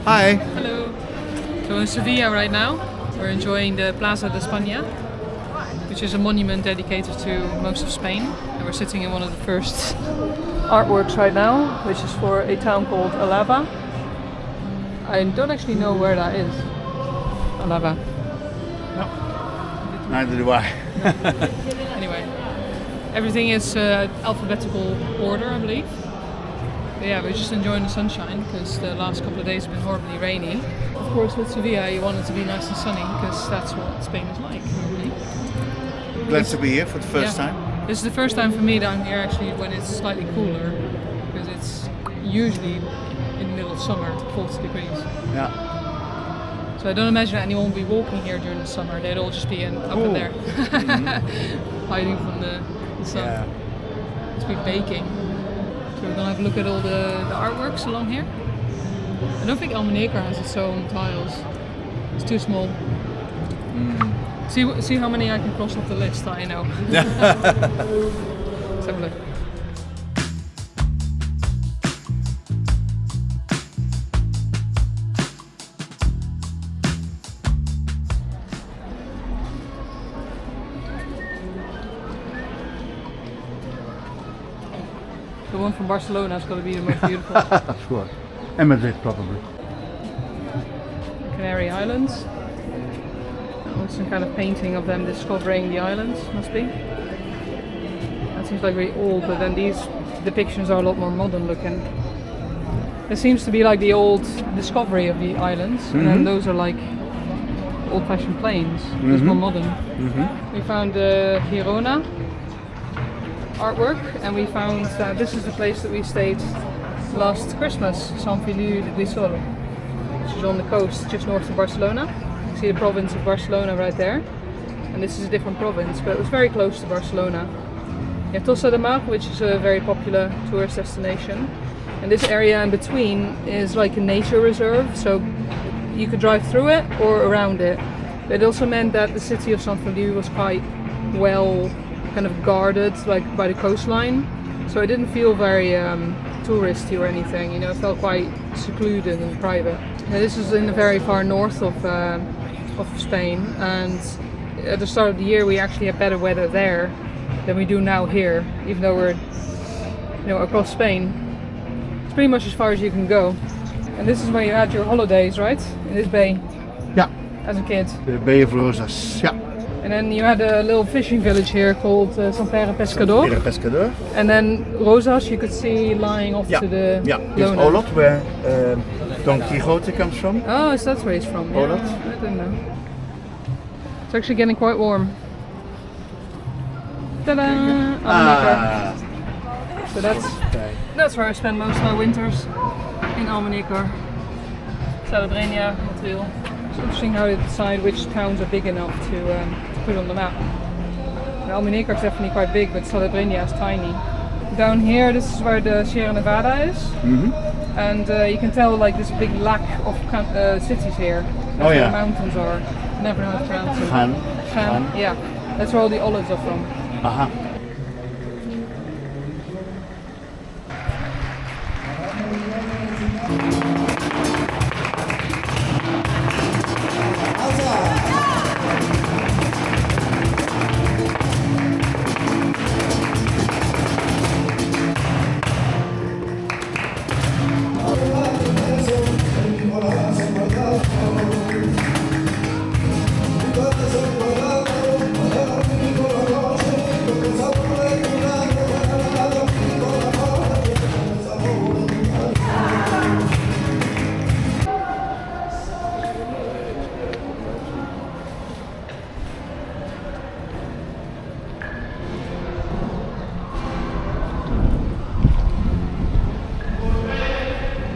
Hi. Hello. So in Seville right now, we're enjoying the Plaza de España, which is a monument dedicated to most of Spain. And we're sitting in one of the first artworks right now, which is for a town called Alava. I don't actually know where that is. Alava. No. Neither do I. Anyway, everything is alphabetical order, I believe. But yeah, we're just enjoying the sunshine because the last couple of days have been horribly rainy. Of course, with Sevilla, you want it to be nice and sunny because that's what Spain is like normally. Glad to be here for the first time. This is the first time for me that I'm here actually when it's slightly cooler, because it's usually in the middle of summer, 40 degrees. Yeah. So I don't imagine anyone will be walking here during the summer. They'd all just be up in there, hiding from the sun. Yeah. It's be baking. So we're gonna have a look at all the artworks along here. I don't think Almeneker has its own tiles. It's too small. See how many I can cross off the list, I know. Let's have a look. The one from Barcelona is going to be the most beautiful. Of course. And Madrid probably. Canary Islands. Some kind of painting of them discovering the islands, must be. That seems like very old, but then these depictions are a lot more modern looking. There seems to be like the old discovery of the islands, and then those are like old-fashioned planes. It's more modern. We found the Girona artwork, and we found that this is the place that we stayed last Christmas, Sant Feliu de Guissol, which is on the coast just north of Barcelona. You see the province of Barcelona right there, and this is a different province, but it was very close to Barcelona. You have Tossa de Mar, which is a very popular tourist destination, and this area in between is like a nature reserve, so you could drive through it or around it. But it also meant that the city of Sant Feliu was quite well kind of guarded, like by the coastline, so it didn't feel very touristy or anything, you know, it felt quite secluded and private. Now, this is in the very far north of Spain, and at the start of the year we actually had better weather there than we do now here, even though we're, you know, across Spain. It's pretty much as far as you can go. And this is where you had your holidays, right? In this bay? Yeah. As a kid? The Bay of Rosas, yeah. And then you had a little fishing village here called Sant Pere Pescador. Sant Pere Pescador. And then Rosas you could see lying off to the There's Lona. Olot, where Don Quixote comes from. Oh, is that where he's from? Yeah, Olot. I didn't know. It's actually getting quite warm. Ta-da! Almeneker. So that's where I spend most of my winters, in Almeneker. Salobreña, Motril. It's interesting how they decide which towns are big enough to put on the map. Almeneker is definitely quite big, but Salobreña is tiny. Down here, this is where the Sierra Nevada is, and you can tell like this big lack of cities here. That's where the mountains are. I never know how to pronounce it. Gaan. Yeah, that's where all the olives are from.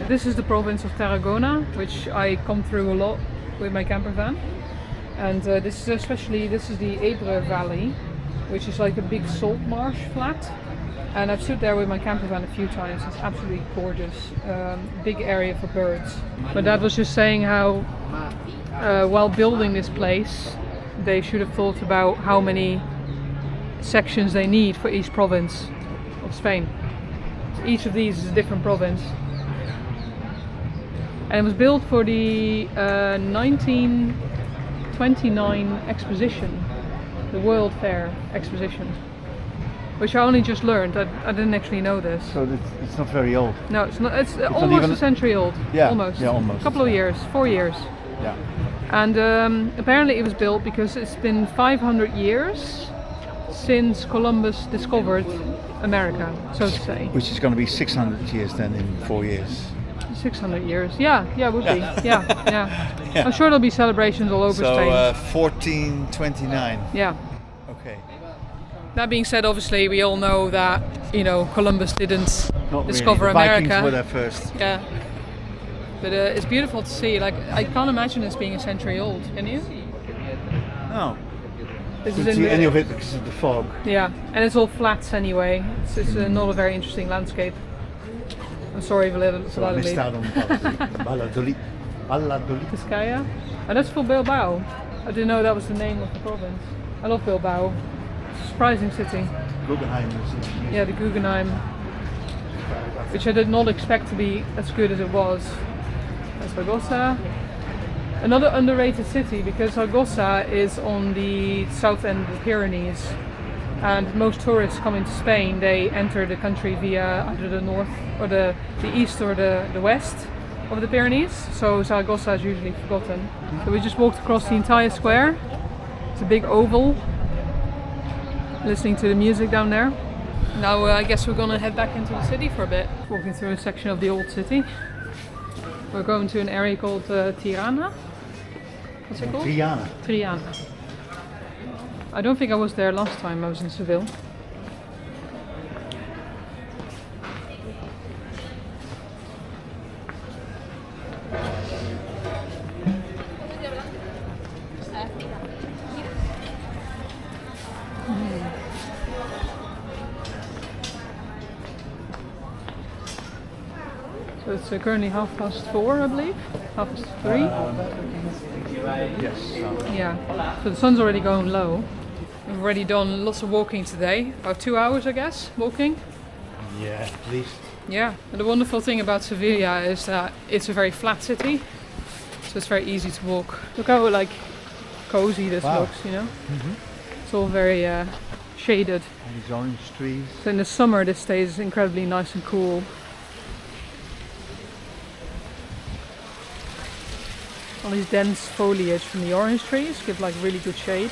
This is the province of Tarragona, which I come through a lot with my camper van. And this is the Ebre Valley, which is like a big salt marsh flat. And I've stood there with my camper van a few times. It's absolutely gorgeous. Big area for birds. But Dad was just saying how while building this place, they should have thought about how many sections they need for each province of Spain. Each of these is a different province. and it was built for the 1929 exposition, the World Fair exposition, which I only just learned. I didn't actually know this. So it's not very old. No, it's not. It's not almost even a century old. Yeah, almost. yeah, almost. A couple of years, 4 years. Yeah. And apparently it was built because it's been 500 years since Columbus discovered America, so to say. Which is going to be 600 years then in 4 years. 600 years, yeah, would be, yeah. Yeah. I'm sure there'll be celebrations all over Spain. 1429. Yeah. Okay. That being said, obviously we all know that, you know, Columbus didn't Not discover really. The America. Vikings were there first. Yeah. But it's beautiful to see. Like, I can't imagine this being a century old, can you? No. This Couldn't see any of it because of the fog. Yeah, and it's all flats anyway. It's not a very interesting landscape. I'm sorry for So I missed out on Valladolid. Valladolid. Vizcaya. And that's for Bilbao. I didn't know that was the name of the province. I love Bilbao. It's a surprising city. Guggenheim. Yeah, the Guggenheim, which I did not expect to be as good as it was. That's Zaragoza. Another underrated city, because Zaragoza is on the south end of the Pyrenees, and most tourists coming to Spain, they enter the country via either the north or the east or the west of the Pyrenees, so Zaragoza is usually forgotten. So we just walked across the entire square. It's a big oval, listening to the music down there. Now I guess we're gonna head back into the city for a bit. Walking through a section of the old city. We're going to an area called Tirana. What's it called? Triana. Triana. I don't think I was there last time I was in Seville. So it's currently 4:30, I believe. 3:30. Yes. Yeah. So the sun's already going low. We've already done lots of walking today. About 2 hours, I guess, walking. Yeah, at least. Yeah. And the wonderful thing about Seville is that it's a very flat city, so it's very easy to walk. Look how like cozy this Wow. looks, you know. It's all very shaded. And these orange trees. So in the summer, this stays incredibly nice and cool. All these dense foliage from the orange trees give like really good shade.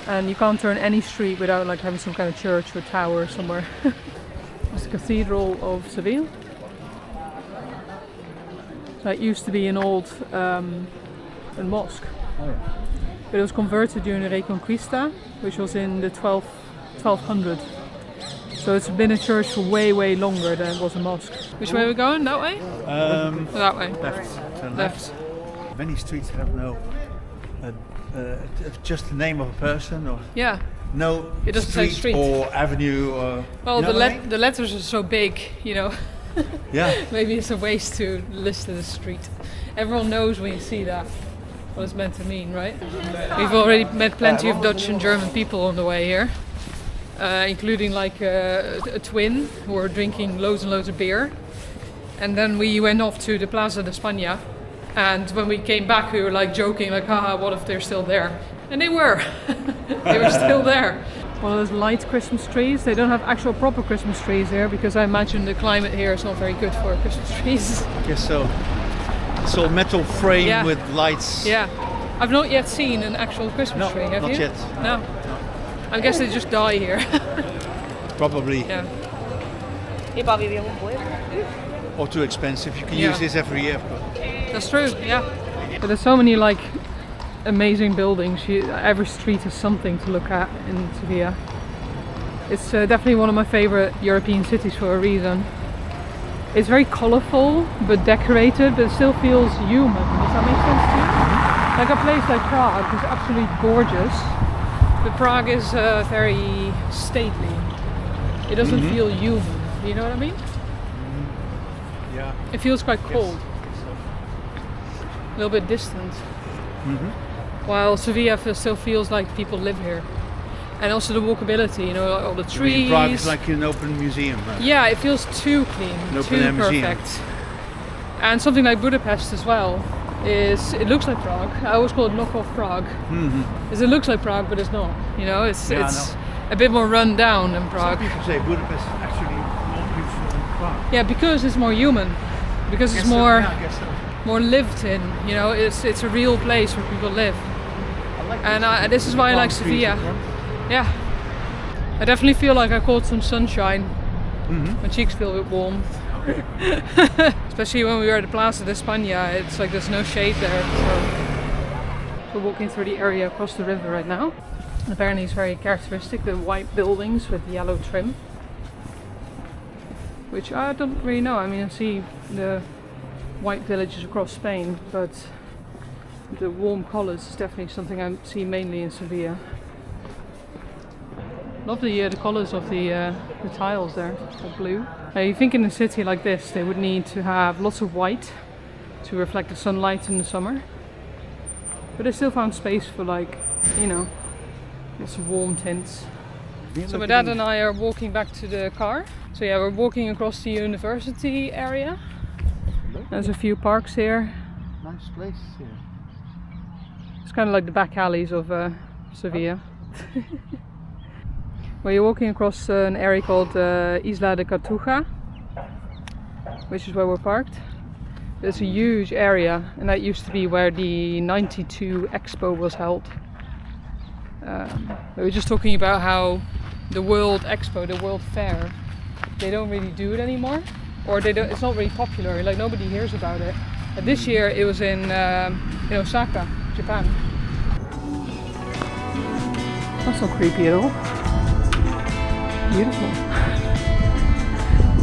And you can't turn any street without like having some kind of church or tower somewhere. It's the Cathedral of Seville. So it used to be an old a mosque. Oh, yeah. But it was converted during the Reconquista, which was in the 1200. So it's been a church for way, way longer than it was a mosque. Which way are we going? That way? That way. Left. Turn Left. Many streets have no, just the name of a person or Yeah. no It doesn't say street. or avenue or. Well, you know what I mean? the letters are so big, you know. Yeah. Maybe it's a waste to list the street. Everyone knows when you see that what it's meant to mean, right? We've already met plenty of Dutch and German people on the way here, including like a twin who were drinking loads and loads of beer. And then we went off to the Plaza de España, and when we came back we were like joking like, haha, what if they're still there? And they were. They were still there. One of those light Christmas trees. They don't have actual proper Christmas trees here because I imagine the climate here is not very good for Christmas trees. I guess so. It's all metal frame Yeah. with lights. Yeah. I've not yet seen an actual Christmas No, tree, have not you? yet. No. I guess they just die here. Probably. Yeah. Or too expensive. You can Yeah. use this every year. But That's true, yeah. But there's so many like amazing buildings. Every street is something to look at in Sevilla. It's definitely one of my favorite European cities for a reason. It's very colorful but decorated, but it still feels human. Does that make sense to you? Like a place like Prague is absolutely gorgeous, but Prague is very stately. It doesn't feel human. You know what I mean? yeah. It feels quite cold. A little bit distant. While Sevilla still feels like people live here. And also the walkability, you know, all the trees. Prague is like an open museum. Right? Yeah, it feels too clean, An too open-air museum. perfect. And something like Budapest as well it looks like Prague. I always call it knockoff Prague. Is it looks like Prague, but it's not. You know, it's a bit more run down than Prague. Some people say Budapest is actually more beautiful than Prague. Yeah, because it's more human. Because it's more lived in. You know, it's a real place where people live. And this is why I like Seville. Yeah, I definitely feel like I caught some sunshine. My cheeks feel a bit warm. Especially when we were at the Plaza de España, it's like there's no shade there. So we're walking through the area across the river right now. And apparently it's very characteristic, the white buildings with yellow trim. Which I don't really know. I mean, I see the white villages across Spain, but the warm colours is definitely something I see mainly in Seville. Love the colours of the tiles there, the blue. You think in a city like this they would need to have lots of white to reflect the sunlight in the summer. But I still found space for, like, you know, lots of warm tints. So my dad and I are walking back to the car. So yeah, we're walking across the university area. There's a few parks here. Nice place here. It's kind of like the back alleys of Seville. Well, you're walking across an area called Isla de Cartuja, which is where we're parked. It's a huge area, and that used to be where the '92 Expo was held. We were just talking about how the World Expo, the World Fair, they don't really do it anymore, or they don't. It's not really popular. Like, nobody hears about it. And this year it was in Osaka, Japan. That's not creepy at all. Beautiful.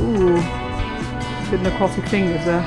Ooh, good narcotic fingers there.